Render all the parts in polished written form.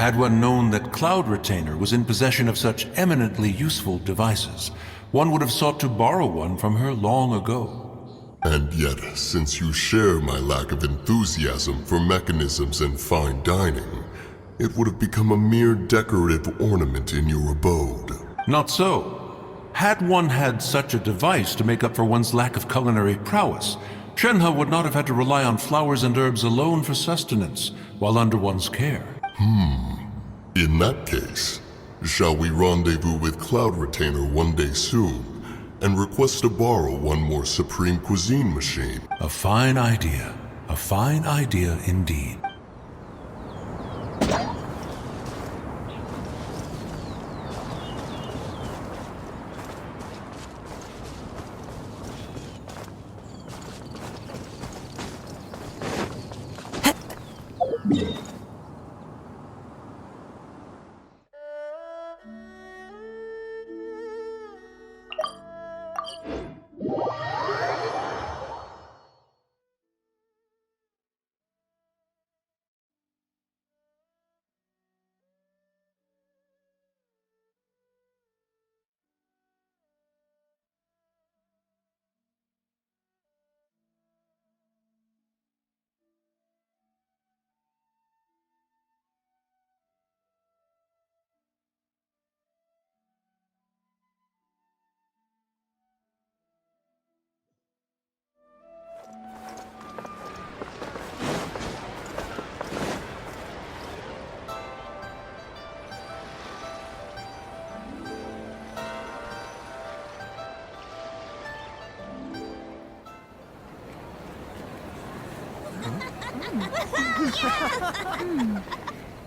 Had one known that Cloud Retainer was in possession of such eminently useful devices, one would have sought to borrow one from her long ago. And yet, since you share my lack of enthusiasm for mechanisms and fine dining, it would have become a mere decorative ornament in your abode. Not so. Had one had such a device to make up for one's lack of culinary prowess, Shenhe would not have had to rely on flowers and herbs alone for sustenance while under one's care. In that case, shall we rendezvous with Cloud Retainer one day soon and request to borrow one more Supreme Cuisine machine? A fine idea. A fine idea indeed.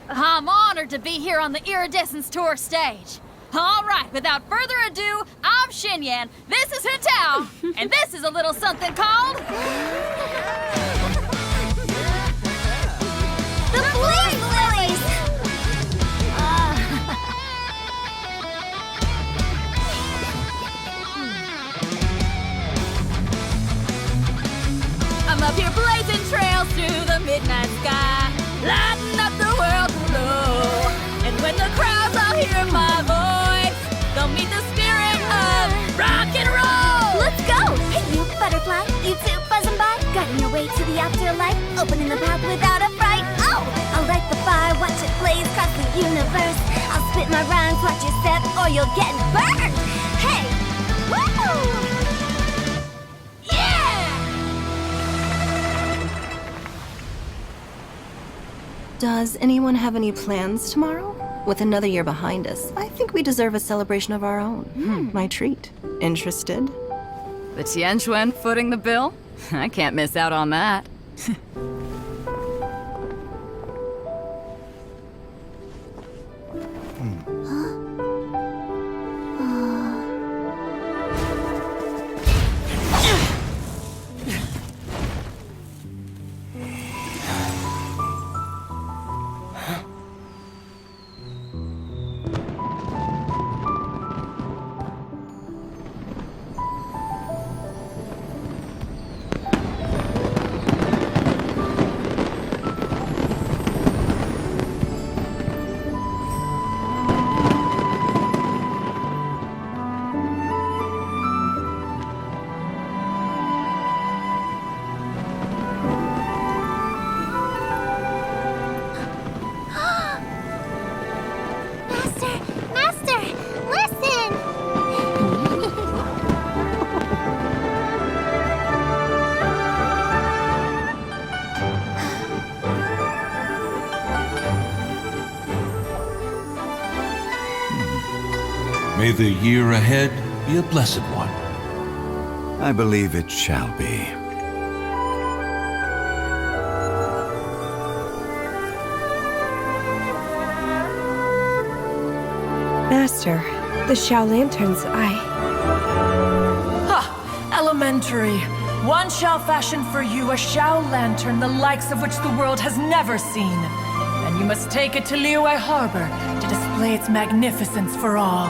I'm honored to be here on the Iridescence Tour stage. All right, without further ado, I'm Xinyan, this is Hutao, and this is a little something called... The Bling Lilies! I'm up here blazing trails through the midnight sky, lighting up the world below. And when the crowds all hear my voice, they'll meet the spirit of rock and roll. Let's go! Hey, you butterfly, you too buzzing by, guiding your way to the afterlife, opening the path without a fright. Oh, I'll light the fire, watch it blaze across the universe. I'll spit my rhymes, watch you step, or you'll get burned. Hey, woo! Does anyone have any plans tomorrow? With another year behind us, I think we deserve a celebration of our own. My treat. Interested? The Tianquan footing the bill? I can't miss out on that. Master, listen! May the year ahead be a blessed one. I believe it shall be. Master, the Xiao Lanterns, Elementary. One shall fashion for you a Xiao Lantern the likes of which the world has never seen. And you must take it to Liyue Harbor to display its magnificence for all.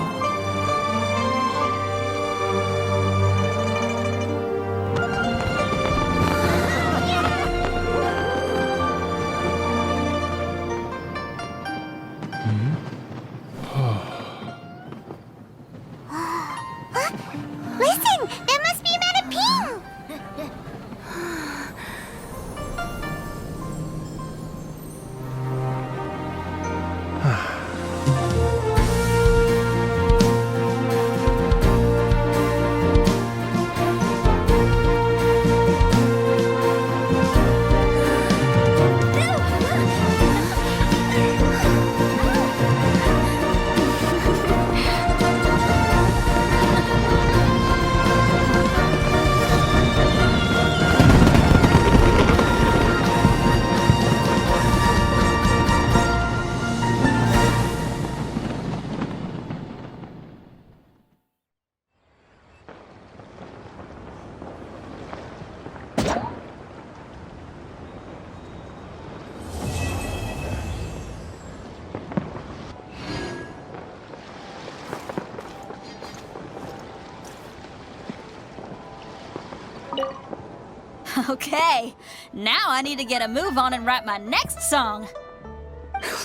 Okay, now I need to get a move on and write my next song.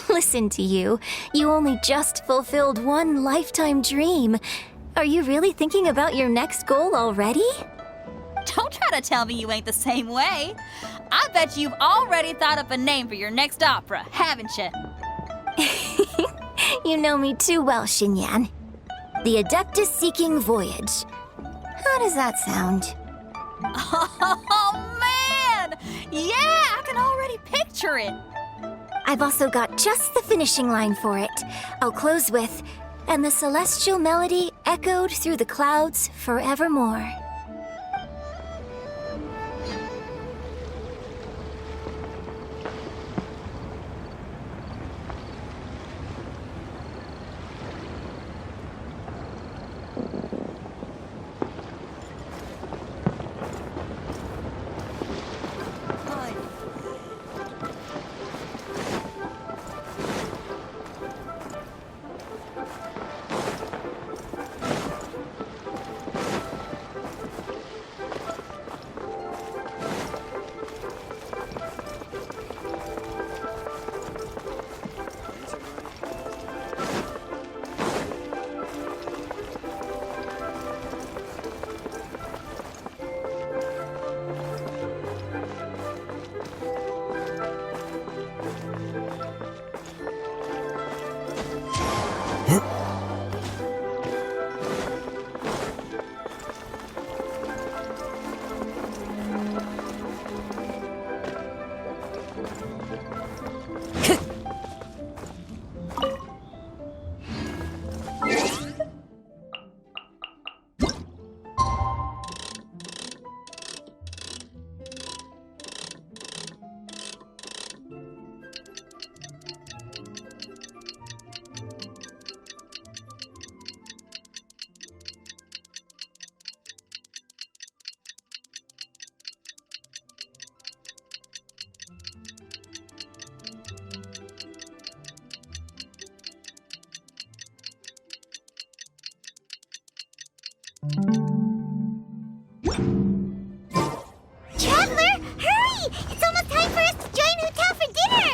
Listen to you. You only just fulfilled one lifetime dream. Are you really thinking about your next goal already? Don't try to tell me you ain't the same way. I bet you've already thought up a name for your next opera, haven't you? You know me too well, Xinyan. The Adeptus Seeking Voyage. How does that sound? Oh, man! Yeah, I can already picture it. I've also got just the finishing line for it. I'll close with, "And the celestial melody echoed through the clouds forevermore." Traveler, hurry! It's almost time for us to join Hotel for dinner!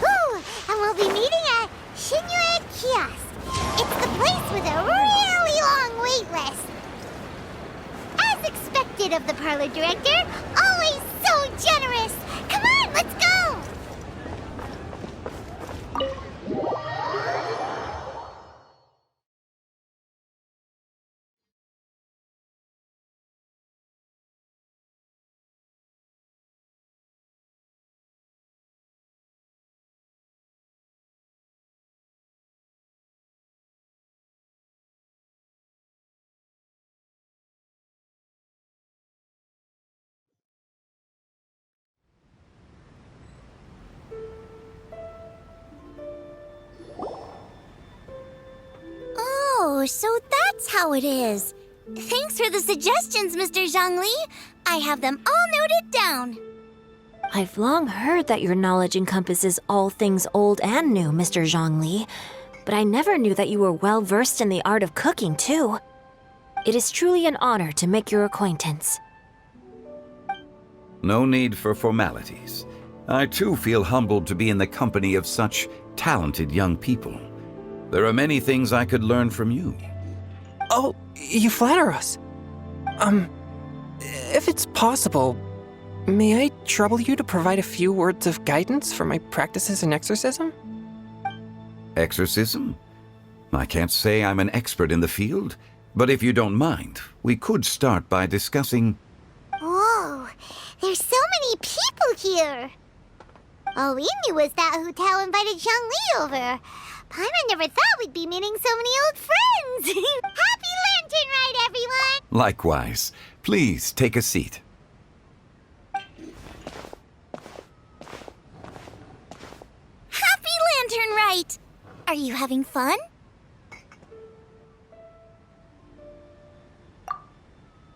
Ooh, and we'll be meeting at Shinjuan Kiosk. It's the place with a really long wait list. As expected of the parlor director, always so generous! Come on, let's go! Oh, so that's how it is. Thanks for the suggestions, Mr. Zhongli. I have them all noted down. I've long heard that your knowledge encompasses all things old and new, Mr. Zhongli. But I never knew that you were well versed in the art of cooking, too. It is truly an honor to make your acquaintance. No need for formalities. I too feel humbled to be in the company of such talented young people. There are many things I could learn from you. Oh, you flatter us. If it's possible, may I trouble you to provide a few words of guidance for my practices in exorcism? Exorcism? I can't say I'm an expert in the field, but if you don't mind, we could start by discussing... Whoa, there's so many people here. All we knew was that Hotel invited Zhongli over. Paimon never thought we'd be meeting so many old friends. Happy Lantern Ride, everyone! Likewise. Please take a seat. Happy Lantern Rite! Are you having fun?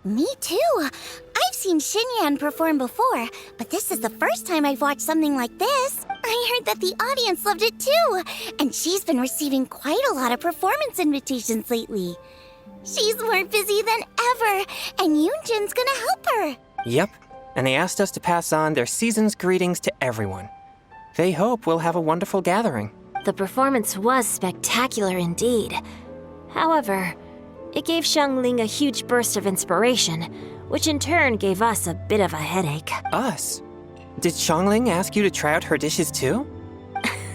Me too. I've seen Xinyan perform before, but this is the first time I've watched something like this. I heard that the audience loved it too, and she's been receiving quite a lot of performance invitations lately. She's more busy than ever, and Yoonjin's gonna help her. Yep, and they asked us to pass on their season's greetings to everyone. They hope we'll have a wonderful gathering. The performance was spectacular indeed. However, it gave Xiangling a huge burst of inspiration, which in turn gave us a bit of a headache. Us? Did Xiangling ask you to try out her dishes too?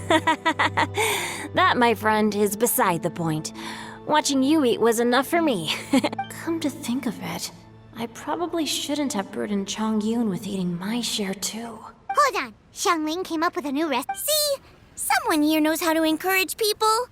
That, my friend, is beside the point. Watching you eat was enough for me. Come to think of it, I probably shouldn't have burdened Chongyun with eating my share too. Hold on, Xiangling came up with a new recipe. See? Someone here knows how to encourage people.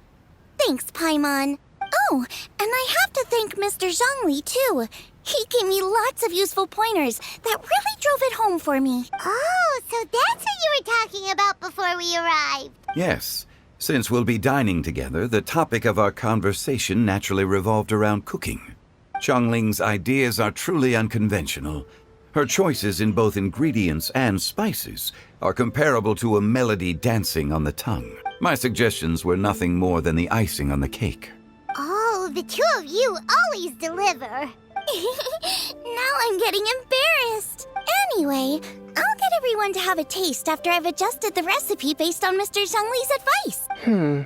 Thanks, Paimon. Oh, and I have to thank Mr. Zhongli too. He gave me lots of useful pointers that really drove it home for me. Oh, so that's what you were talking about before we arrived. Yes. Since we'll be dining together, the topic of our conversation naturally revolved around cooking. Xiangling's ideas are truly unconventional. Her choices in both ingredients and spices are comparable to a melody dancing on the tongue. My suggestions were nothing more than the icing on the cake. Oh, the two of you always deliver. Now I'm getting embarrassed. Anyway, I'll get everyone to have a taste after I've adjusted the recipe based on Mr. Zhongli's advice.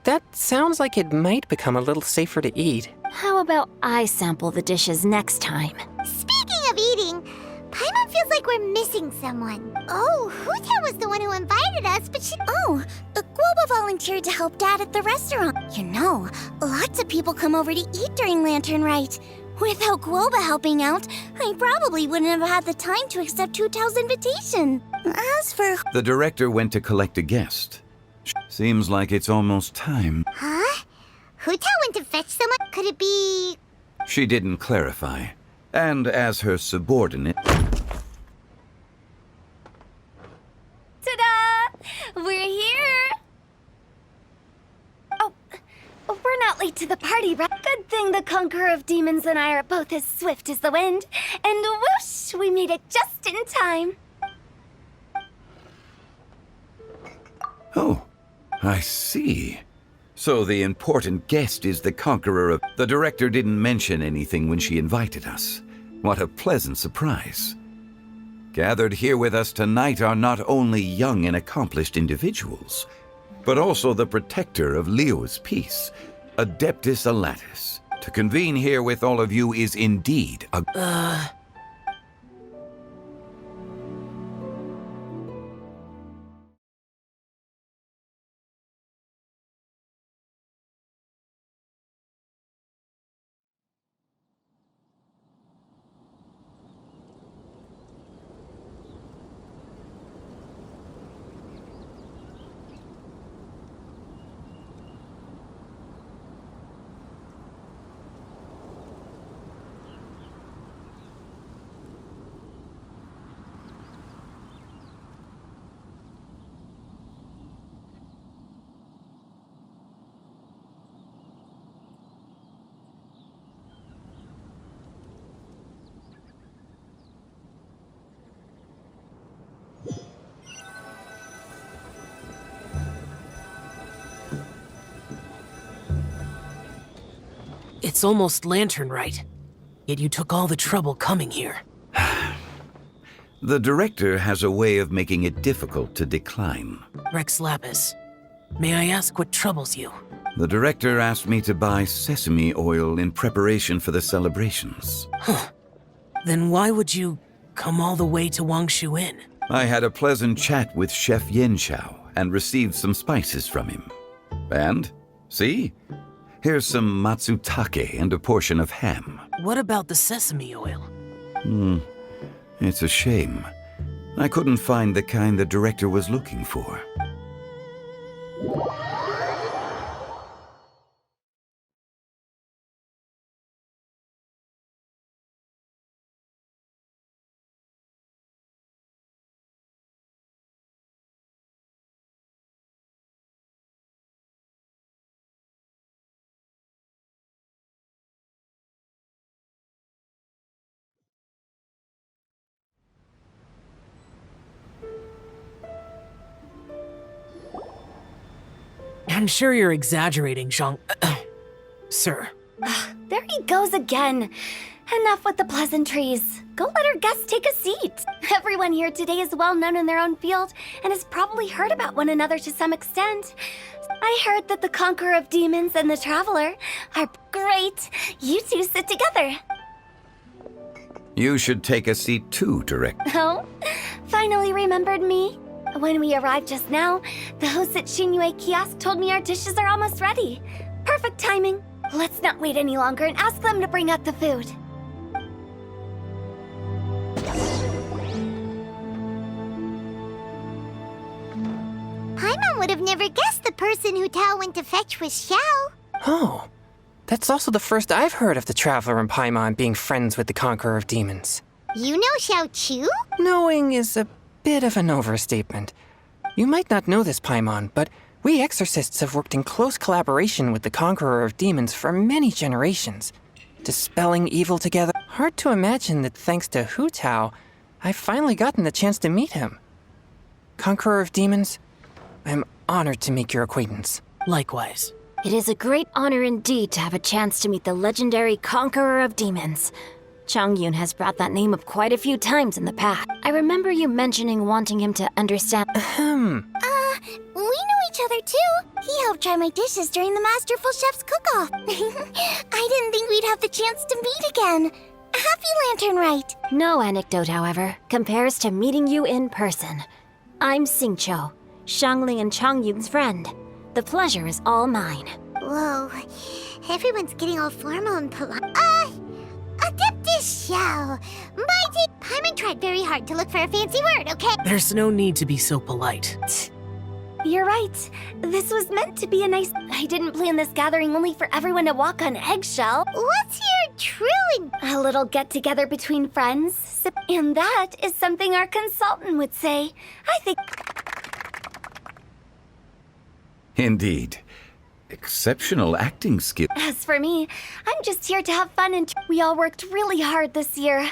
That sounds like it might become a little safer to eat. How about I sample the dishes next time? Speaking of eating, Paimon feels like we're missing someone. Oh, Huta was the one who invited us, but she... Oh, Guoba volunteered to help Dad at the restaurant. You know, lots of people come over to eat during Lantern Rite. Without Guoba helping out, I probably wouldn't have had the time to accept Hutao's invitation. As for... The director went to collect a guest. Seems like it's almost time. Huh? Hutao went to fetch someone? Could it be... She didn't clarify. And as her subordinate... Ta-da! We're here! Oh, we're not late to the party, right? Good thing the Conqueror of Demons and I are both as swift as the wind. And whoosh, we made it just in time. Oh, I see. So the important guest is the Conqueror of... The director didn't mention anything when she invited us. What a pleasant surprise. Gathered here with us tonight are not only young and accomplished individuals, but also the protector of Leo's peace, Adeptus Alatus. To convene here with all of you is indeed a... It's almost Lantern Rite, yet you took all the trouble coming here. The director has a way of making it difficult to decline. Rex Lapis, may I ask what troubles you? The director asked me to buy sesame oil in preparation for the celebrations. Huh. Then why would you come all the way to Wangshu Inn? I had a pleasant chat with Chef Yenchao and received some spices from him. And, see? Here's some matsutake and a portion of ham. What about the sesame oil? It's a shame. I couldn't find the kind the director was looking for. I'm sure you're exaggerating, Sir. there he goes again. Enough with the pleasantries. Go let our guests take a seat. Everyone here today is well known in their own field and has probably heard about one another to some extent. I heard that the Conqueror of Demons and the Traveler are great. You two sit together. You should take a seat too, Director. Oh, finally remembered me. When we arrived just now, the hosts at Shinue Kiosk told me our dishes are almost ready. Perfect timing. Let's not wait any longer and ask them to bring out the food. Paimon would have never guessed the person who Tao went to fetch was Xiao. Oh, that's also the first I've heard of the Traveler and Paimon being friends with the Conqueror of Demons. You know Xiao Chu? Knowing is a bit of an overstatement. You might not know this, Paimon, but we exorcists have worked in close collaboration with the Conqueror of Demons for many generations, dispelling evil together. Hard to imagine that thanks to Hu Tao, I've finally gotten the chance to meet him. Conqueror of Demons, I'm honored to make your acquaintance. Likewise. It is a great honor indeed to have a chance to meet the legendary Conqueror of Demons. Changyun has brought that name up quite a few times in the past. I remember you mentioning wanting him to understand. We know each other too. He helped try my dishes during the Masterful Chef's cook-off. I didn't think we'd have the chance to meet again. Happy Lantern Rite. No anecdote, however, compares to meeting you in person. I'm Xingqiu, Shangling and Changyun's friend. The pleasure is all mine. Whoa, everyone's getting all formal and polite. Adeptus Xiao. Paimon tried very hard to look for a fancy word, okay? There's no need to be so polite. You're right. This was meant to be a nice... I didn't plan this gathering only for everyone to walk on eggshell. Let's hear truly... A little get-together between friends. And that is something our consultant would say. I think... Indeed. Exceptional acting skill. As for me, I'm just here to have fun and we all worked really hard this year.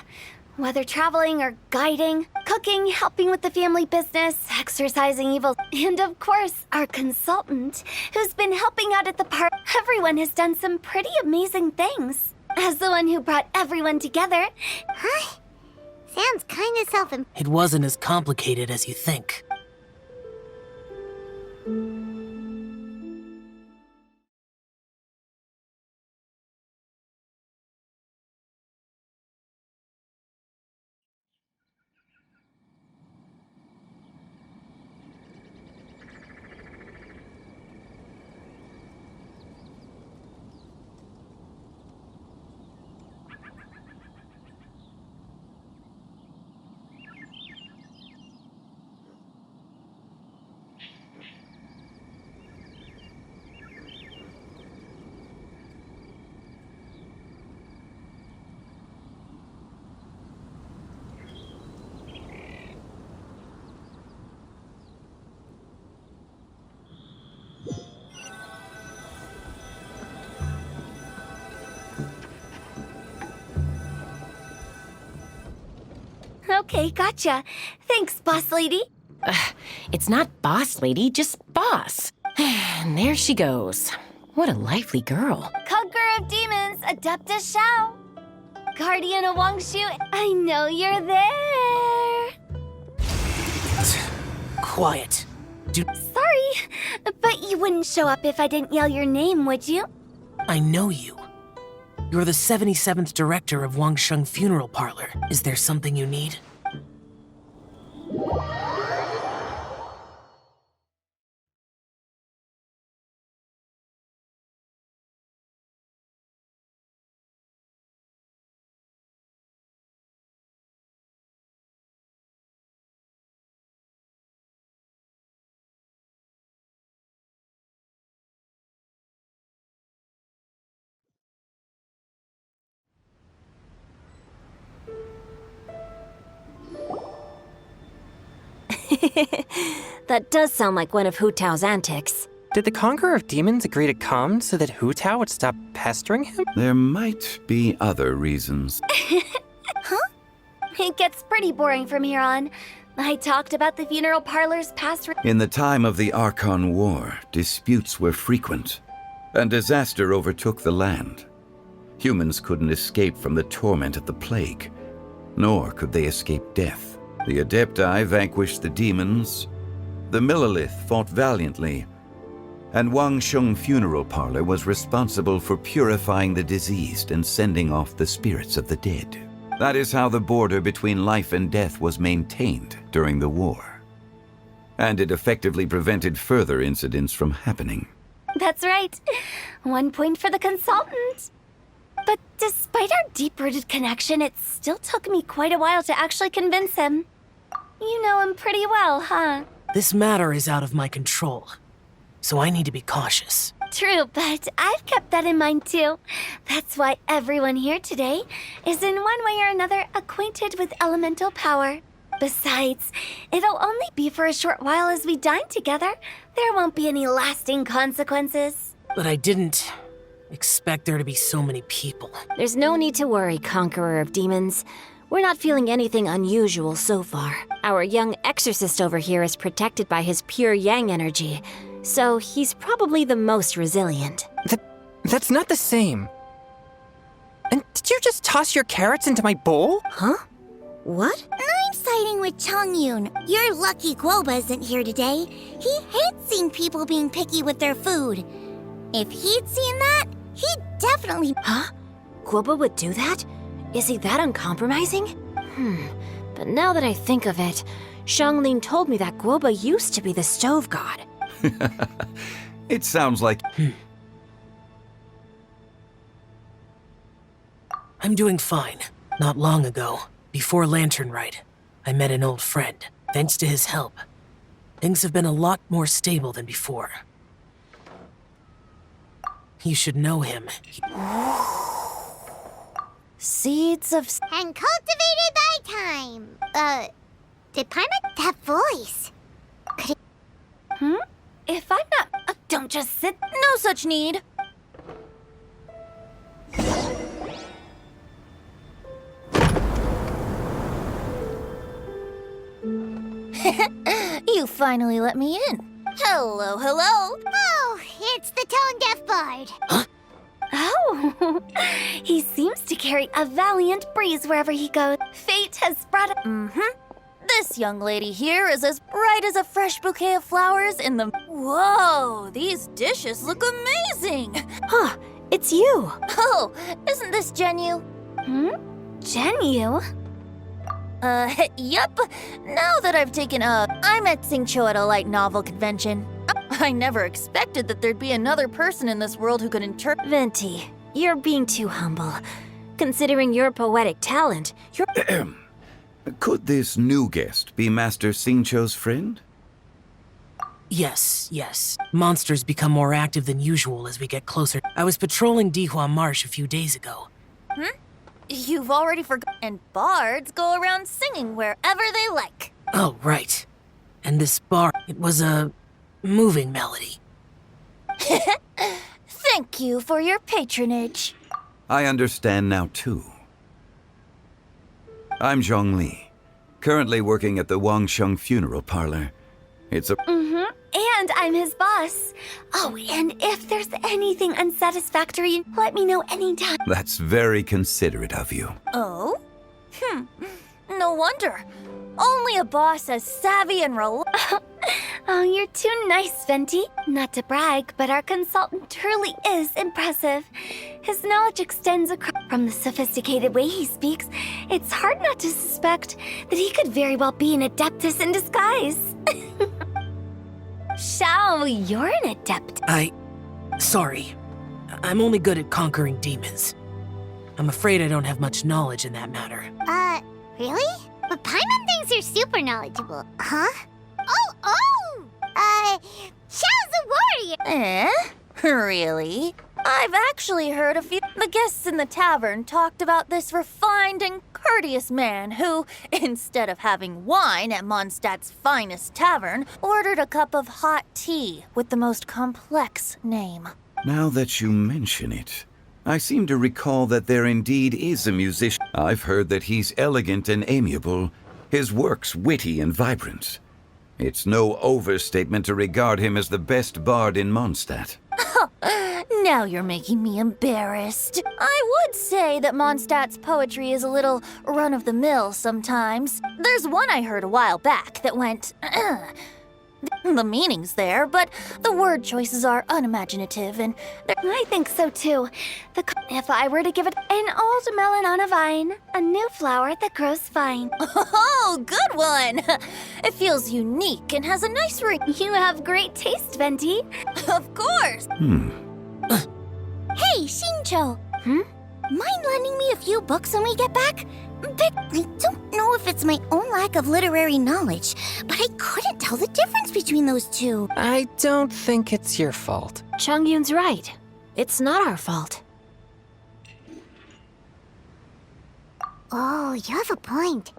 Whether traveling or guiding, cooking, helping with the family business, exercising evil, and of course, our consultant, who's been helping out at the park. Everyone has done some pretty amazing things. As the one who brought everyone together. Huh? Sounds kind of self-imp... It wasn't as complicated as you think. Okay, gotcha. Thanks, boss lady. It's not boss lady, just boss. And there she goes. What a lively girl. Conqueror of Demons, Adeptus Xiao. Guardian of Wangshu, I know you're there. Quiet. Sorry, but you wouldn't show up if I didn't yell your name, would you? I know you. You're the 77th director of Wangsheng Funeral Parlor. Is there something you need? That does sound like one of Hu Tao's antics. Did the Conqueror of Demons agree to come so that Hu Tao would stop pestering him? There might be other reasons. Huh? It gets pretty boring from here on. I talked about the funeral parlor's past... In the time of the Archon War, disputes were frequent, and disaster overtook the land. Humans couldn't escape from the torment of the plague, nor could they escape death. The Adepti vanquished the demons, the Millelith fought valiantly, and Wangsheng Funeral Parlor was responsible for purifying the diseased and sending off the spirits of the dead. That is how the border between life and death was maintained during the war. And it effectively prevented further incidents from happening. That's right. 1 point for the consultant. But despite our deep-rooted connection, it still took me quite a while to actually convince him. You know him pretty well, huh? This matter is out of my control, so I need to be cautious. True, but I've kept that in mind too. That's why everyone here today is in one way or another acquainted with elemental power. Besides, it'll only be for a short while as we dine together. There won't be any lasting consequences. But I didn't expect there to be so many people. There's no need to worry, Conqueror of Demons. We're not feeling anything unusual so far. Our young exorcist over here is protected by his pure yang energy, so he's probably the most resilient. That's not the same. And did you just toss your carrots into my bowl? Huh? What? I'm siding with Chongyun. You're lucky Guoba isn't here today. He hates seeing people being picky with their food. If he'd seen that, he'd definitely... Huh? Guoba would do that? Is he that uncompromising? But now that I think of it, Xianglin told me that Guoba used to be the stove god. It sounds like... I'm doing fine. Not long ago, before Lantern Rite, I met an old friend. Thanks to his help, things have been a lot more stable than before. You should know him. Seeds of... And cultivated by time. Did Paimon have voice? Could it... If I'm not... don't just sit... No such need. You finally let me in. Hello, hello. Oh, it's the tone-deaf bard. Oh, he seems to carry a valiant breeze wherever he goes. Fate has brought This young lady here is as bright as a fresh bouquet of flowers in the... Whoa, these dishes look amazing. Huh, it's you. Oh, isn't this Genyu? Genyu? Yep. Now that I've taken I met Xingqiu at a light novel convention. I never expected that there'd be another person in this world who could interpret... Venti, you're being too humble. Considering your poetic talent, you're... Could this new guest be Master Xingqiu's friend? Yes. Monsters become more active than usual as we get closer. I was patrolling Dihua Marsh a few days ago. You've already forgotten. And bards go around singing wherever they like. Oh, right. And this bar, it was a moving melody. Thank you for your patronage. I understand now, too. I'm Zhongli, currently working at the Wangsheng Funeral Parlor. It's a... And I'm his boss. Oh, and if there's anything unsatisfactory, let me know anytime. That's very considerate of you. Oh? No wonder. Only a boss as savvy and Oh, you're too nice, Venti. Not to brag, but our consultant truly is impressive. His knowledge extends across from the sophisticated way he speaks. It's hard not to suspect that he could very well be an adeptus in disguise. Shao, you're an adept. Sorry. I'm only good at conquering demons. I'm afraid I don't have much knowledge in that matter. Really? But Paimon thinks you're super knowledgeable. Huh? Xiao's a warrior! Really? I've actually heard a few... The guests in the tavern talked about this refined and courteous man who, instead of having wine at Mondstadt's finest tavern, ordered a cup of hot tea with the most complex name. Now that you mention it, I seem to recall that there indeed is a musician. I've heard that he's elegant and amiable, his works witty and vibrant. It's no overstatement to regard him as the best bard in Mondstadt. Now you're making me embarrassed. I would say that Mondstadt's poetry is a little run-of-the-mill sometimes. There's one I heard a while back that went, the meaning's there, but the word choices are unimaginative and I think so too. If I were to give it an old melon on a vine, a new flower that grows fine. Oh, good one! It feels unique and has a nice ring. You have great taste, Venti. Of course! Hey, Shincho! Mind lending me a few books when we get back? But I don't know if it's my own lack of literary knowledge, but I couldn't tell the difference between those two. I don't think it's your fault. Chongyun's right. It's not our fault. Oh, you have a point.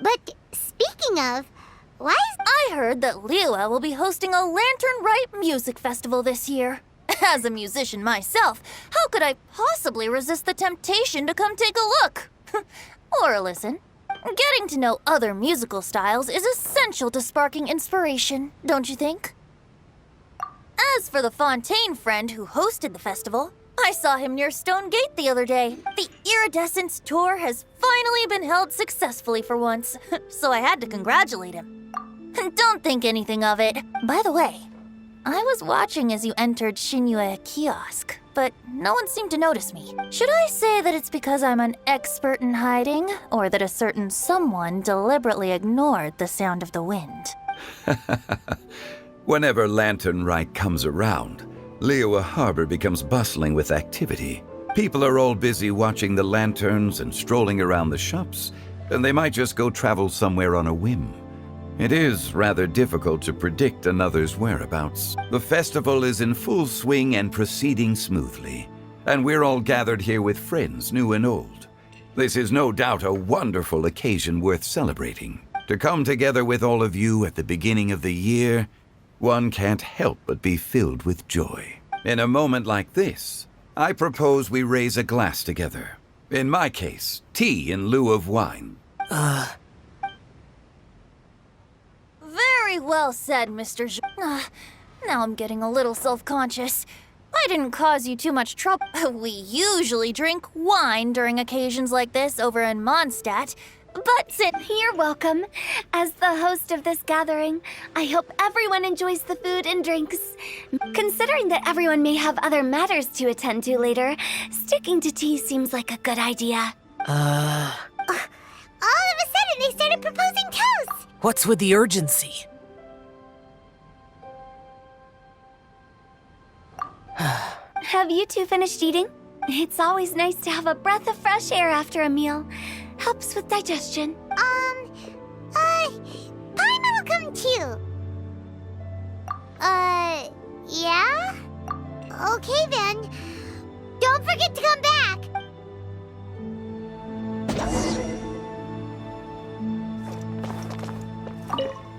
But speaking of, why is... I heard that Liyue will be hosting a Lantern Rite music festival this year. As a musician myself, how could I possibly resist the temptation to come take a look? Or listen. Getting to know other musical styles is essential to sparking inspiration, don't you think? As for the Fontaine friend who hosted the festival, I saw him near Stone Gate the other day. The Iridescence tour has finally been held successfully for once, so I had to congratulate him. Don't think anything of it. By the way, I was watching as you entered Shinyue Kiosk, but no one seemed to notice me. Should I say that it's because I'm an expert in hiding, or that a certain someone deliberately ignored the sound of the wind? Whenever Lantern Rite comes around, Liyue Harbor becomes bustling with activity. People are all busy watching the lanterns and strolling around the shops, and they might just go travel somewhere on a whim. It is rather difficult to predict another's whereabouts. The festival is in full swing and proceeding smoothly, and we're all gathered here with friends, new and old. This is no doubt a wonderful occasion worth celebrating. To come together with all of you at the beginning of the year, one can't help but be filled with joy. In a moment like this, I propose we raise a glass together. In my case, tea in lieu of wine. Very well said, Mr. Now I'm getting a little self-conscious. I didn't cause you too much trouble. We usually drink wine during occasions like this over in Mondstadt, but You're welcome. As the host of this gathering, I hope everyone enjoys the food and drinks. Considering that everyone may have other matters to attend to later, sticking to tea seems like a good idea. All of a sudden, they started proposing toasts! What's with the urgency? Have you two finished eating? It's always nice to have a breath of fresh air after a meal. Helps with digestion. Paimon will come too. Yeah? Okay then. Don't forget to come back!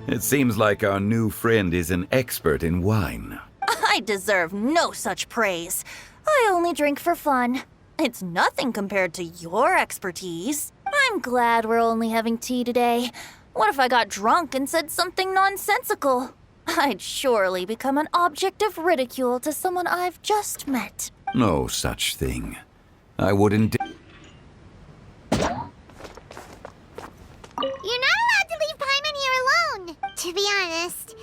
It seems like our new friend is an expert in wine. I deserve no such praise. I only drink for fun. It's nothing compared to your expertise. I'm glad we're only having tea today. What if I got drunk and said something nonsensical? I'd surely become an object of ridicule to someone I've just met. No such thing. I wouldn't. You're not allowed to leave Paimon here alone. To be honest,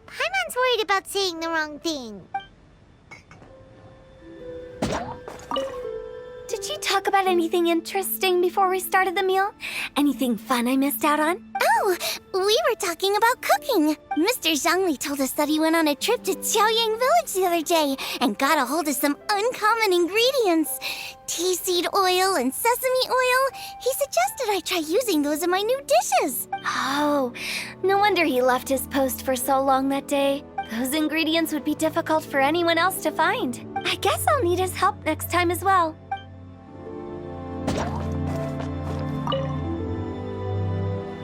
Paimon's worried about saying the wrong thing. Did you talk about anything interesting before we started the meal? Anything fun I missed out on? Oh, we were talking about cooking. Mr. Zhangli told us that he went on a trip to Qiaoyang Village the other day and got a hold of some uncommon ingredients. Tea seed oil and sesame oil. He suggested I try using those in my new dishes. Oh, no wonder he left his post for so long that day. Those ingredients would be difficult for anyone else to find. I guess I'll need his help next time as well.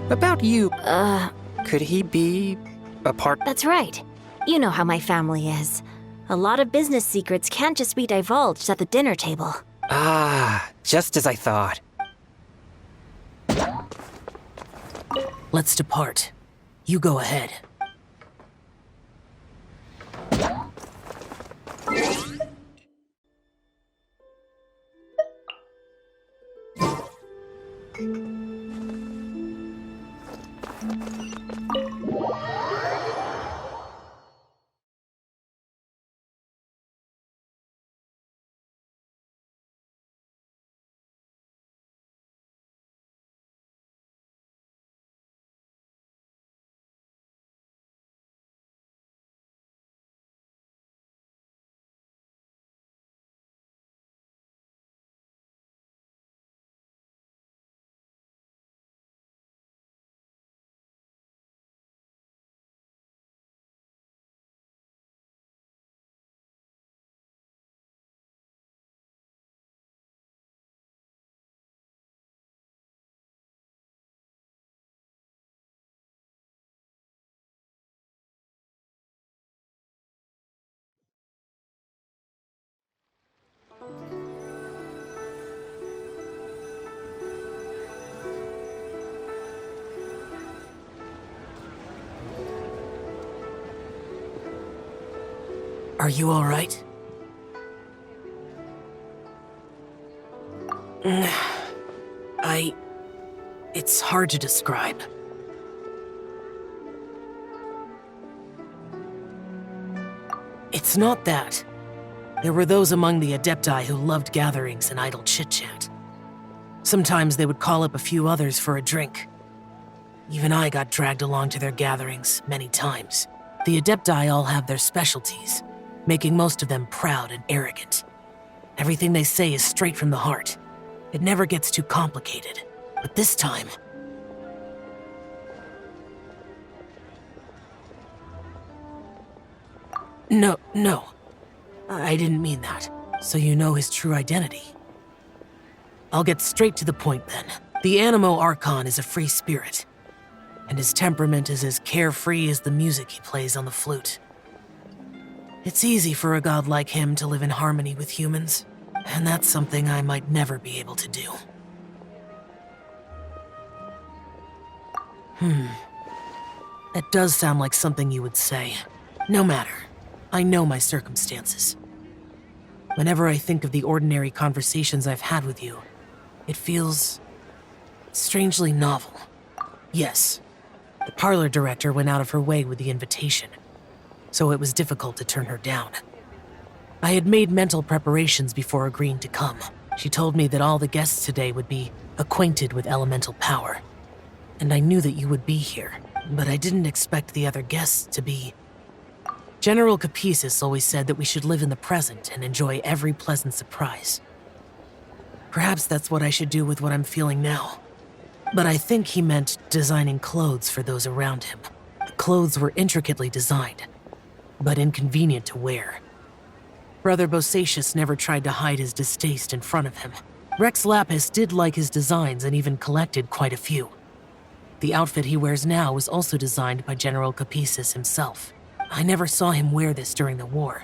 About you, could he be a part? That's right. You know how my family is. A lot of business secrets can't just be divulged at the dinner table. Ah, just as I thought. Let's depart. You go ahead. Are you alright? It's hard to describe. It's not that. There were those among the Adepti who loved gatherings and idle chit-chat. Sometimes they would call up a few others for a drink. Even I got dragged along to their gatherings many times. The Adepti all have their specialties, making most of them proud and arrogant. Everything they say is straight from the heart. It never gets too complicated. But this time... No. I didn't mean that. So you know his true identity. I'll get straight to the point then. The Animo Archon is a free spirit, and his temperament is as carefree as the music he plays on the flute. It's easy for a god like him to live in harmony with humans, and that's something I might never be able to do. That does sound like something you would say. No matter. I know my circumstances. Whenever I think of the ordinary conversations I've had with you, it feels strangely novel. Yes, the parlor director went out of her way with the invitation, so it was difficult to turn her down. I had made mental preparations before agreeing to come. She told me that all the guests today would be acquainted with elemental power, and I knew that you would be here, but I didn't expect the other guests to be... General Capisis always said that we should live in the present and enjoy every pleasant surprise. Perhaps that's what I should do with what I'm feeling now. But I think he meant designing clothes for those around him. The clothes were intricately designed, but inconvenient to wear. Brother Bosacius never tried to hide his distaste in front of him. Rex Lapis did like his designs and even collected quite a few. The outfit he wears now was also designed by General Capisis himself. I never saw him wear this during the war.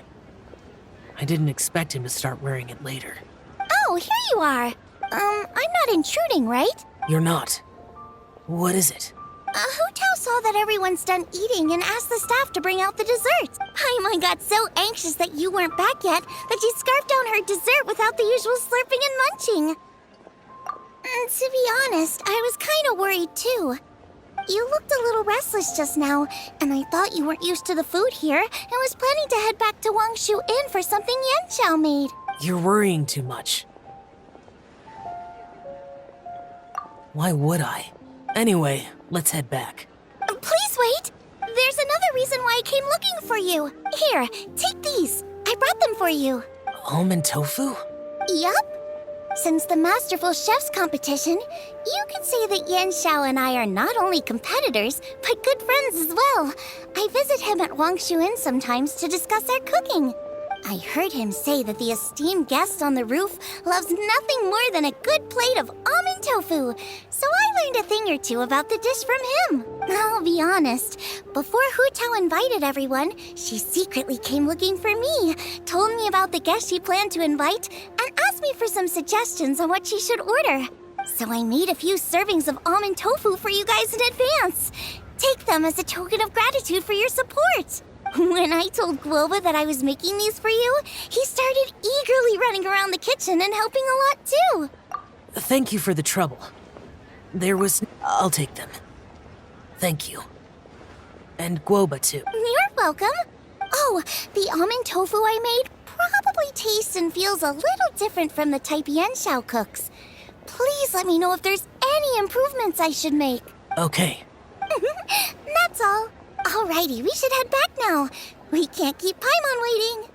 I didn't expect him to start wearing it later. Oh, here you are. I'm not intruding, right? You're not. What is it? Hu Tao saw that everyone's done eating and asked the staff to bring out the dessert. Paimon got so anxious that you weren't back yet that she scarfed down her dessert without the usual slurping and munching. To be honest, I was kind of worried too. You looked a little restless just now, and I thought you weren't used to the food here and was planning to head back to Wangshu Inn for something Yanxiao made. You're worrying too much. Why would I? Anyway, let's head back. Please wait! There's another reason why I came looking for you. Here, take these. I brought them for you. Almond tofu? Yup. Since the Masterful Chef's competition, you could say that Yanxiao and I are not only competitors, but good friends as well. I visit him at Wangshu Inn sometimes to discuss our cooking. I heard him say that the esteemed guest on the roof loves nothing more than a good plate of almond tofu, so I learned a thing or two about the dish from him. I'll be honest, before Hu Tao invited everyone, she secretly came looking for me, told me about the guest she planned to invite, and asked me for some suggestions on what she should order. So I made a few servings of almond tofu for you guys in advance. Take them as a token of gratitude for your support. When I told Guoba that I was making these for you, he started eagerly running around the kitchen and helping a lot too. Thank you for the trouble. I'll take them. Thank you. And Guoba too. You're welcome. Oh, the almond tofu I made probably tastes and feels a little different from the type Yanxiao cooks. Please let me know if there's any improvements I should make. Okay. That's all. Alrighty, we should head back now. We can't keep Paimon waiting.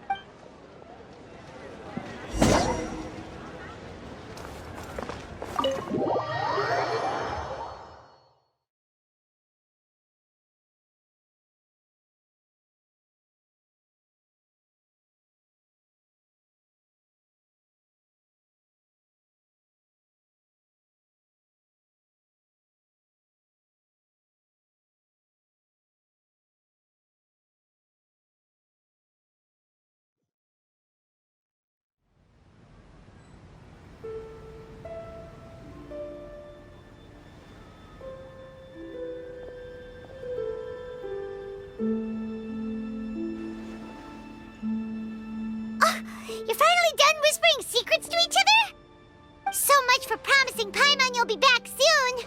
promising Paimon you'll be back soon.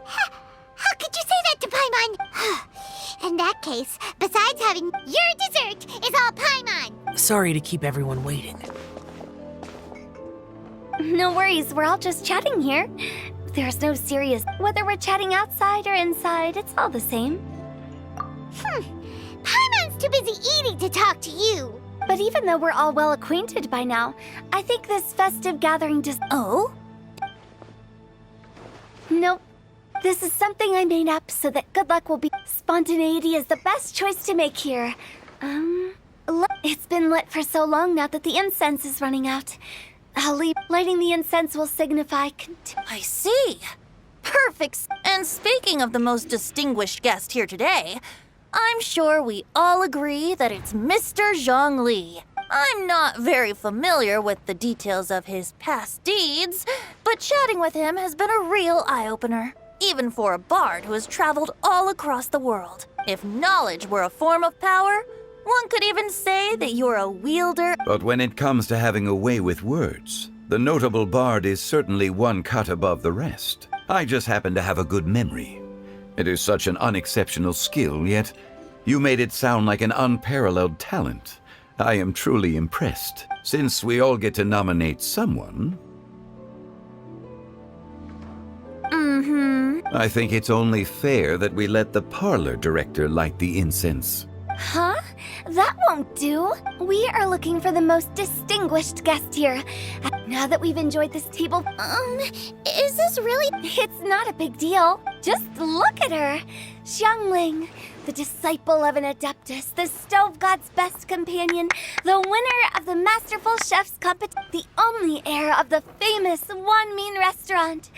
How could you say that to Paimon? In that case, besides having your dessert, is all Paimon. Sorry to keep everyone waiting. No worries, we're all just chatting here. There's no serious. Whether we're chatting outside or inside, it's all the same. Paimon's too busy eating to talk to you. But even though we're all well acquainted by now, I think this festive gathering just. Oh? Nope. This is something I made up so that good luck will be. Spontaneity is the best choice to make here. It's been lit for so long now that the incense is running out. I'll leave. Lighting the incense will signify. I see. Perfect. And speaking of the most distinguished guest here today, I'm sure we all agree that it's Mr. Zhongli. I'm not very familiar with the details of his past deeds, but chatting with him has been a real eye-opener, even for a bard who has traveled all across the world. If knowledge were a form of power, one could even say that you're a wielder. But when it comes to having a way with words, the notable bard is certainly one cut above the rest. I just happen to have a good memory. It is such an unexceptional skill, yet you made it sound like an unparalleled talent. I am truly impressed. Since we all get to nominate someone, I think it's only fair that we let the parlor director light the incense. Huh? That won't do. We are looking for the most distinguished guest here. Now that we've enjoyed this table, Is this really? it's not a big deal. Just look at her. Xiangling, the disciple of an adeptus, the stove god's best companion, the winner of the masterful chef's competition, the only heir of the famous Wan Min restaurant.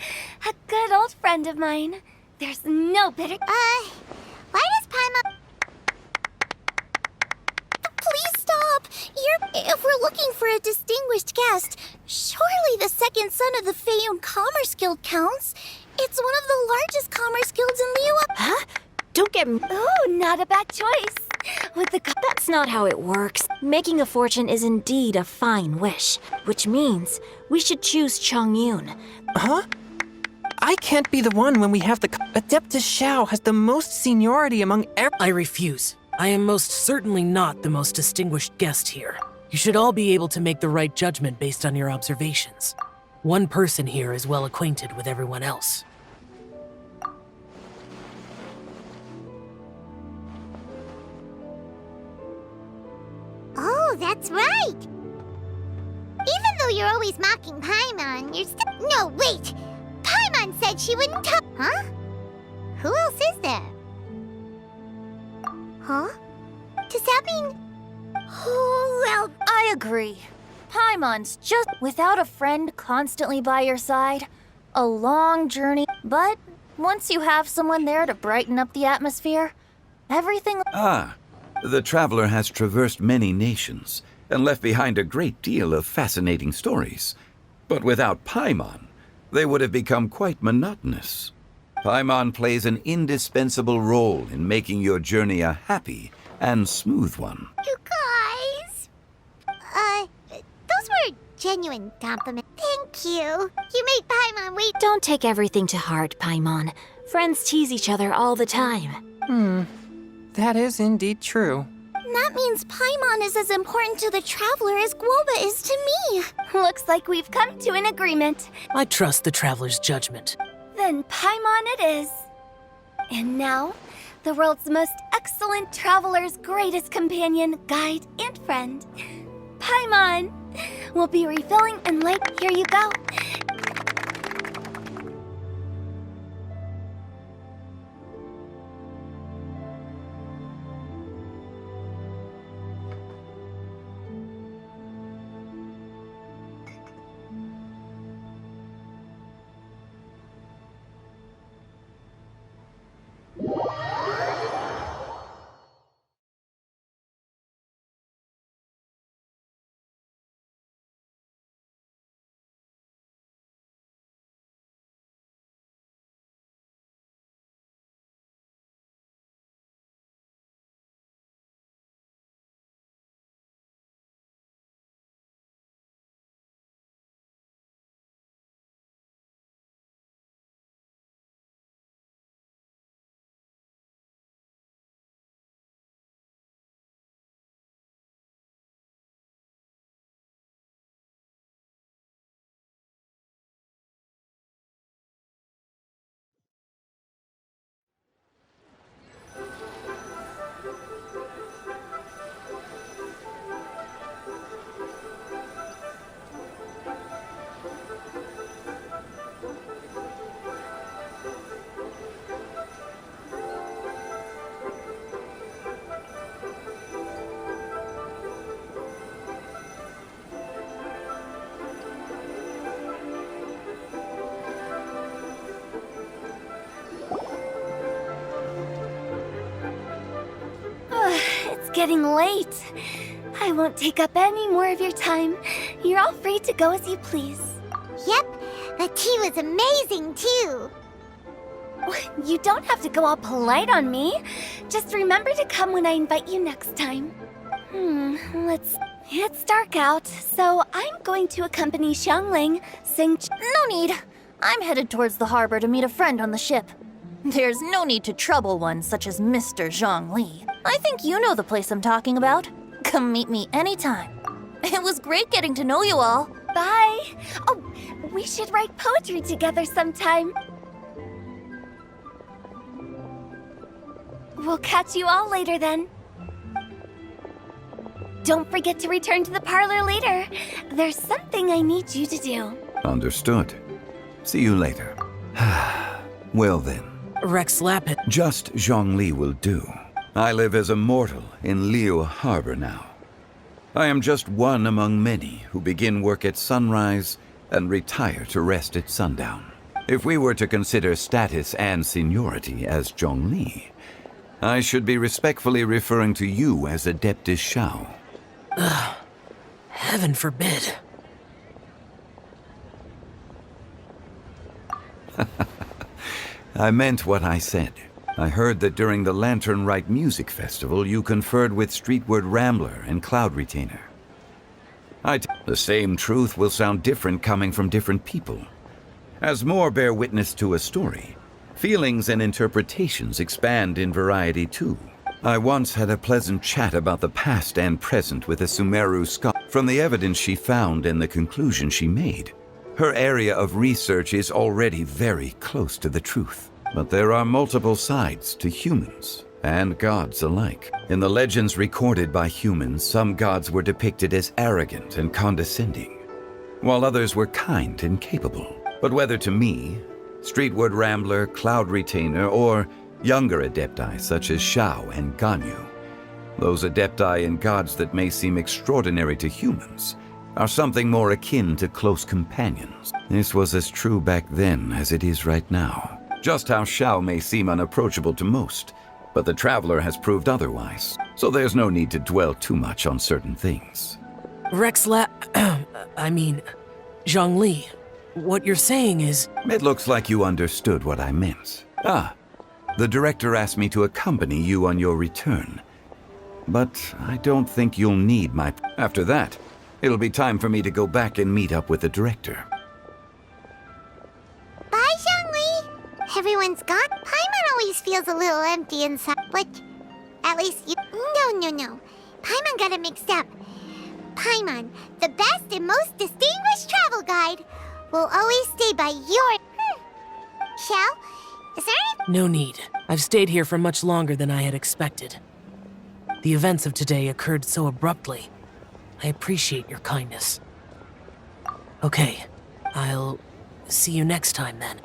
A good old friend of mine. There's no bitter. Why does Paimon... Please stop! If we're looking for a distinguished guest, surely the second son of the Feiyun Commerce Guild counts. It's one of the largest commerce guilds in Liyue. Huh? Don't get me. Oh, not a bad choice. With the That's not how it works. Making a fortune is indeed a fine wish, which means we should choose Chongyun. Huh? I can't be the one when we have the. Adeptus Xiao has the most seniority among I refuse. I am most certainly not the most distinguished guest here. You should all be able to make the right judgment based on your observations. One person here is well acquainted with everyone else. Oh, that's right! Even though you're always mocking Paimon, you're still... No, wait! Paimon said she wouldn't talk... Huh? Who else is there? Huh? Does that mean... Oh, well... I agree. Paimon's just without a friend constantly by your side. A long journey, but once you have someone there to brighten up the atmosphere, everything... The traveler has traversed many nations and left behind a great deal of fascinating stories. But without Paimon, they would have become quite monotonous. Paimon plays an indispensable role in making your journey a happy and smooth one. You guys... those were genuine compliments. Thank you. You made Paimon wait... Don't take everything to heart, Paimon. Friends tease each other all the time. That is indeed true. That means Paimon is as important to the traveler as Guoba is to me. Looks like we've come to an agreement. I trust the traveler's judgment. Then Paimon it is. And now, the world's most excellent traveler's greatest companion, guide, and friend, Paimon, will be refilling and light. Here you go. getting late. I won't take up any more of your time. You're all free to go as you please. Yep, the tea was amazing too. You don't have to go all polite on me. Just remember to come when I invite you next time. It's dark out, so I'm going to accompany Xiangling, No need. I'm headed towards the harbor to meet a friend on the ship. There's no need to trouble one such as Mr. Zhongli. I think you know the place I'm talking about. Come meet me anytime. It was great getting to know you all. Bye. Oh, we should write poetry together sometime. We'll catch you all later then. Don't forget to return to the parlor later. There's something I need you to do. Understood. See you later. Well then. Rex Lapid. Just Zhongli will do. I live as a mortal in Liu Harbor now. I am just one among many who begin work at sunrise and retire to rest at sundown. If we were to consider status and seniority as Zhongli, I should be respectfully referring to you as Adeptus Xiao. Heaven forbid. I meant what I said. I heard that during the Lantern Rite Music Festival, you conferred with Streetward Rambler and Cloud Retainer. The same truth will sound different coming from different people. As more bear witness to a story, feelings and interpretations expand in variety too. I once had a pleasant chat about the past and present with a Sumeru scholar. From the evidence she found and the conclusion she made, her area of research is already very close to the truth. But there are multiple sides to humans and gods alike. In the legends recorded by humans, some gods were depicted as arrogant and condescending, while others were kind and capable. But whether to me, Streetward Rambler, Cloud Retainer, or younger adepti such as Xiao and Ganyu, those adepti and gods that may seem extraordinary to humans are something more akin to close companions. This was as true back then as it is right now. Just how Xiao may seem unapproachable to most, but the Traveler has proved otherwise, so there's no need to dwell too much on certain things. Zhongli, what you're saying is... It looks like you understood what I meant. The director asked me to accompany you on your return, but I don't think you'll need my... After that, it'll be time for me to go back and meet up with the director. Bye, Zhongli. Everyone's gone. Paimon always feels a little empty inside, but at least you... No. Paimon got it mixed up. Paimon, the best and most distinguished travel guide, will always stay by your... Xiao, is there any... No need. I've stayed here for much longer than I had expected. The events of today occurred so abruptly. I appreciate your kindness. Okay, I'll see you next time then.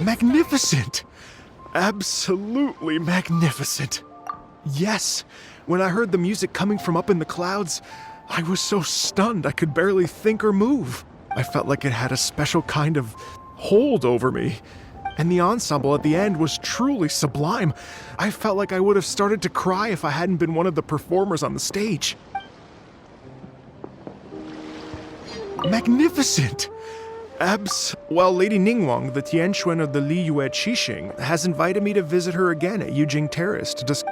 Magnificent! Absolutely magnificent. Yes, when I heard the music coming from up in the clouds, I was so stunned I could barely think or move. I felt like it had a special kind of hold over me. And the ensemble at the end was truly sublime. I felt like I would have started to cry if I hadn't been one of the performers on the stage. Magnificent! Well, Lady Ningguang, the Tianquan of the Liyue Qixing, has invited me to visit her again at Yujing Terrace to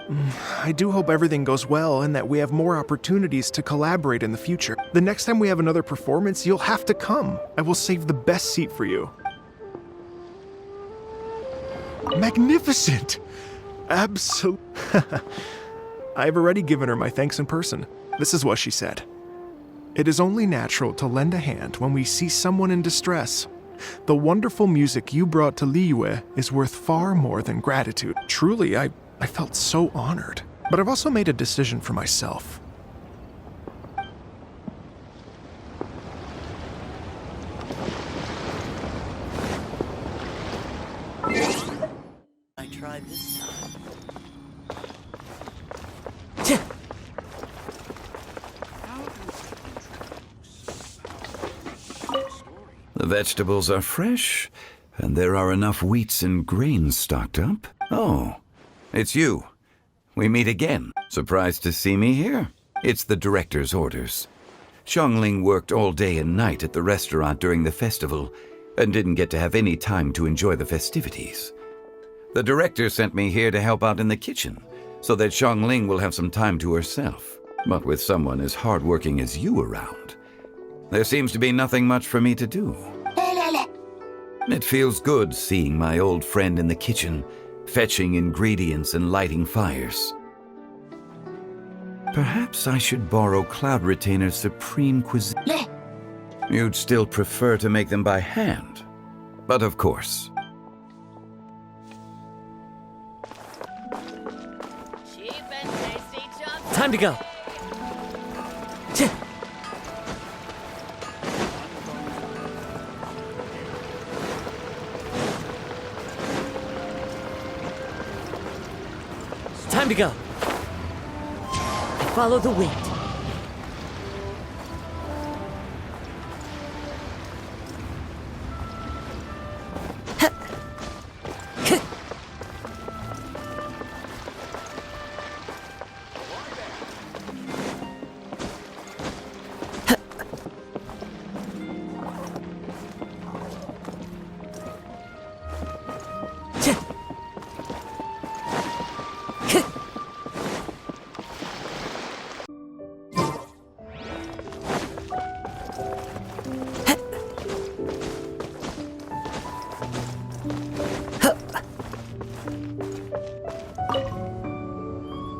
I do hope everything goes well and that we have more opportunities to collaborate in the future. The next time we have another performance, you'll have to come. I will save the best seat for you. Magnificent! I've already given her my thanks in person. This is what she said. It is only natural to lend a hand when we see someone in distress. The wonderful music you brought to Liyue is worth far more than gratitude. Truly, I felt so honored. But I've also made a decision for myself. I tried this time. The vegetables are fresh, and there are enough wheats and grains stocked up. Oh, it's you. We meet again. Surprised to see me here? It's the director's orders. Xiangling worked all day and night at the restaurant during the festival and didn't get to have any time to enjoy the festivities. The director sent me here to help out in the kitchen so that Xiangling will have some time to herself. But with someone as hardworking as you around, there seems to be nothing much for me to do. It feels good seeing my old friend in the kitchen, fetching ingredients and lighting fires. Perhaps I should borrow Cloud Retainer's supreme cuisine. You'd still prefer to make them by hand, but of course. Time to go. Time to go. Follow the wind.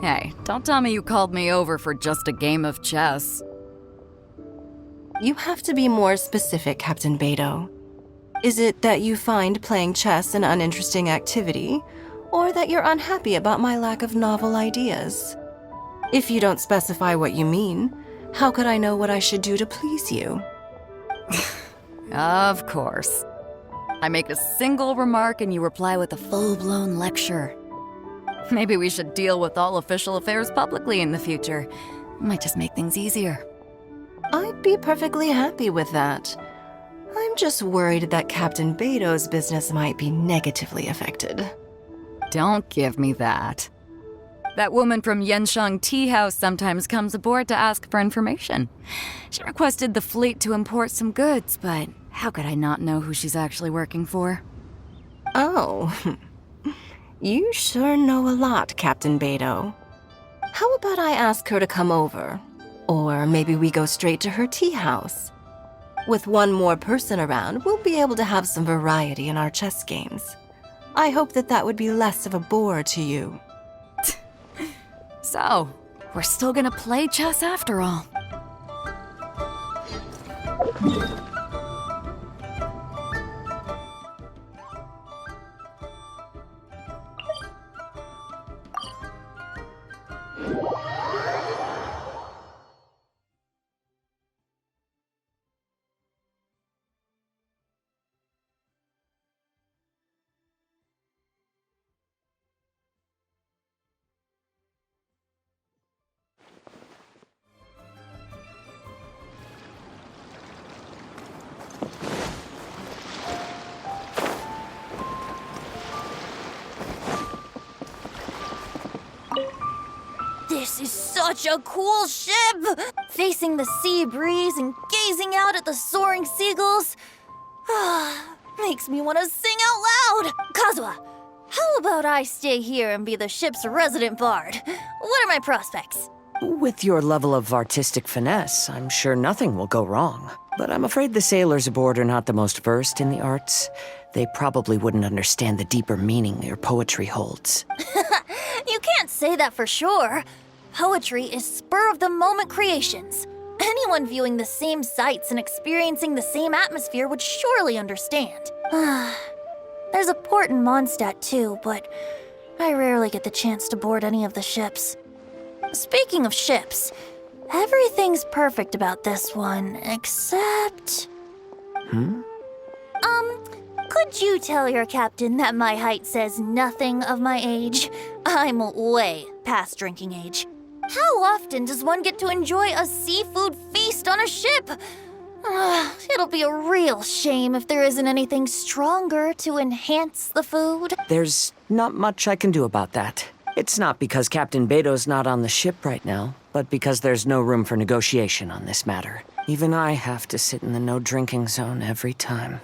Hey, don't tell me you called me over for just a game of chess. You have to be more specific, Captain Beidou. Is it that you find playing chess an uninteresting activity, or that you're unhappy about my lack of novel ideas? If you don't specify what you mean, how could I know what I should do to please you? Of course. I make a single remark and you reply with a full-blown lecture. Maybe we should deal with all official affairs publicly in the future. Might just make things easier. I'd be perfectly happy with that. I'm just worried that Captain Beidou's business might be negatively affected. Don't give me that. That woman from Yanshang Tea House sometimes comes aboard to ask for information. She requested the fleet to import some goods, but how could I not know who she's actually working for? Oh, you sure know a lot, Captain Beidou. How about I ask her to come over? Or maybe we go straight to her tea house. With one more person around, we'll be able to have some variety in our chess games. I hope that would be less of a bore to you. So, we're still gonna play chess after all. This is such a cool ship! Facing the sea breeze and gazing out at the soaring seagulls. Makes me want to sing out loud! Kazuha, how about I stay here and be the ship's resident bard? What are my prospects? With your level of artistic finesse, I'm sure nothing will go wrong. But I'm afraid the sailors aboard are not the most versed in the arts. They probably wouldn't understand the deeper meaning your poetry holds. You can't say that for sure. Poetry is spur-of-the-moment creations. Anyone viewing the same sights and experiencing the same atmosphere would surely understand. There's a port in Mondstadt too, but I rarely get the chance to board any of the ships. Speaking of ships, everything's perfect about this one, except... Could you tell your captain that my height says nothing of my age? I'm way past drinking age. How often does one get to enjoy a seafood feast on a ship? It'll be a real shame if there isn't anything stronger to enhance the food. There's not much I can do about that. It's not because Captain Beto's not on the ship right now, but because there's no room for negotiation on this matter. Even I have to sit in the no-drinking zone every time.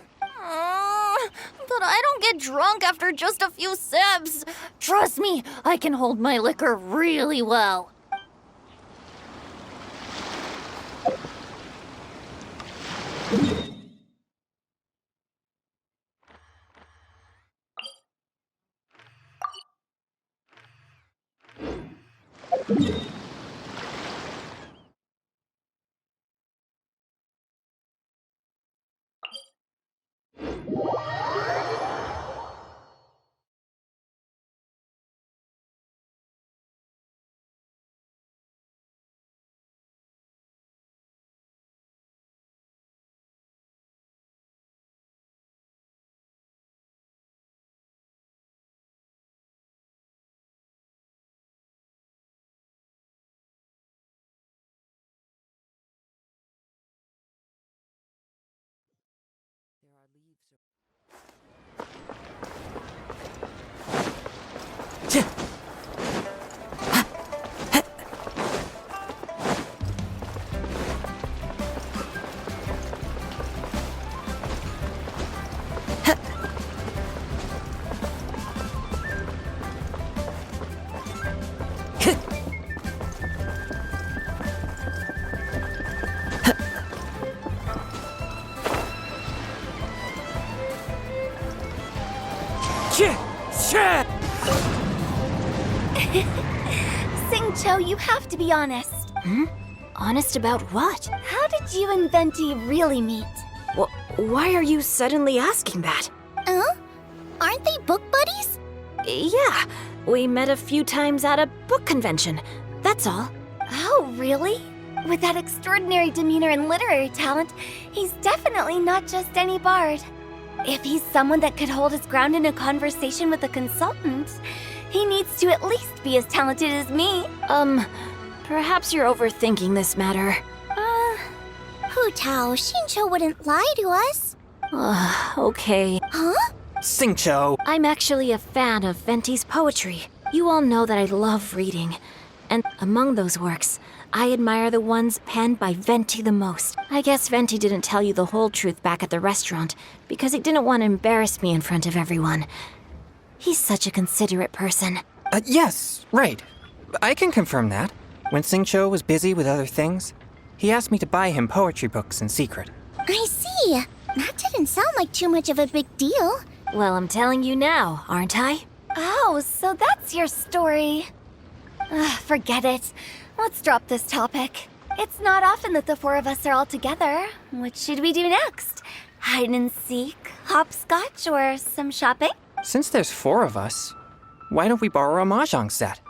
But I don't get drunk after just a few sips. Trust me, I can hold my liquor really well. Singcho, you have to be honest. Honest about what? How did you and Venti really meet? Why are you suddenly asking that? Aren't they book buddies? Yeah, we met a few times at a book convention. That's all. Oh, really? With that extraordinary demeanor and literary talent, he's definitely not just any bard. If he's someone that could hold his ground in a conversation with a consultant, he needs to at least be as talented as me. Perhaps you're overthinking this matter. Hu Tao, Shincho wouldn't lie to us. Okay. Huh? Singcho! I'm actually a fan of Venti's poetry. You all know that I love reading. And among those works, I admire the ones penned by Venti the most. I guess Venti didn't tell you the whole truth back at the restaurant because he didn't want to embarrass me in front of everyone. He's such a considerate person. Yes, right. I can confirm that. When Singcho was busy with other things, he asked me to buy him poetry books in secret. I see. That didn't sound like too much of a big deal. Well, I'm telling you now, aren't I? Oh, so that's your story. Forget it. Let's drop this topic. It's not often that the four of us are all together. What should we do next? Hide and seek, hopscotch, or some shopping? Since there's 4 of us, why don't we borrow a mahjong set?